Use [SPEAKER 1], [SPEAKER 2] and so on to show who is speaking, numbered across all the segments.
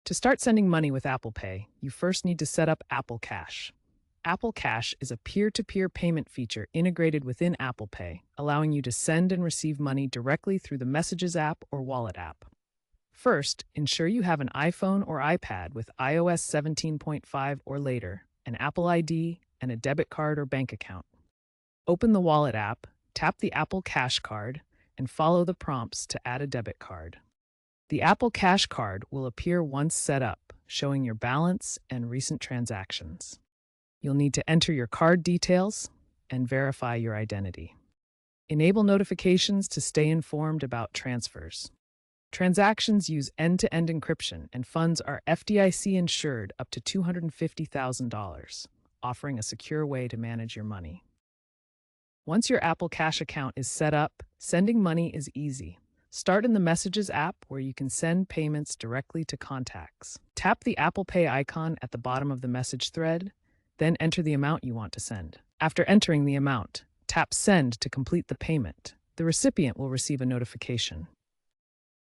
[SPEAKER 1] To start sending money with Apple Pay, you first need to set up Apple Cash. Apple Cash is a peer-to-peer payment feature integrated within Apple Pay, allowing you to send and receive money directly through the Messages app or Wallet app. First, ensure you have an iPhone or iPad with iOS 17.5 or later, an Apple ID, and a debit card or bank account. Open the Wallet app, tap the Apple Cash card, and follow the prompts to add a debit card. The Apple Cash card will appear once set up, showing your balance and recent transactions. You'll need to enter your card details and verify your identity. Enable notifications to stay informed about transfers. Transactions use end-to-end encryption, and funds are FDIC insured up to $250,000, offering a secure way to manage your money. Once your Apple Cash account is set up, sending money is easy. Start in the Messages app, where you can send payments directly to contacts. Tap the Apple Pay icon at the bottom of the message thread, then enter the amount you want to send. After entering the amount, tap Send to complete the payment. The recipient will receive a notification.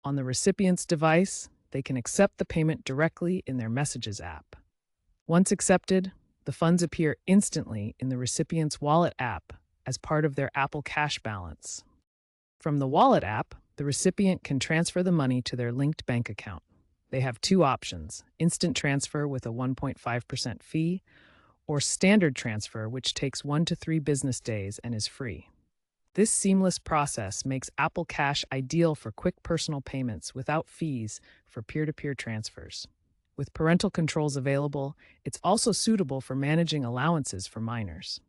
[SPEAKER 1] On the recipient's device, they can accept the payment directly in their Messages app. Once accepted, the funds appear instantly in the recipient's Wallet app as part of their Apple Cash balance. From the Wallet app, the recipient can transfer the money to their linked bank account. They have two options: instant transfer with a 1.5% fee, or standard transfer, which takes 1 to 3 business days and is free. This seamless process makes Apple Cash ideal for quick personal payments without fees for peer-to-peer transfers. With parental controls available, it's also suitable for managing allowances for minors.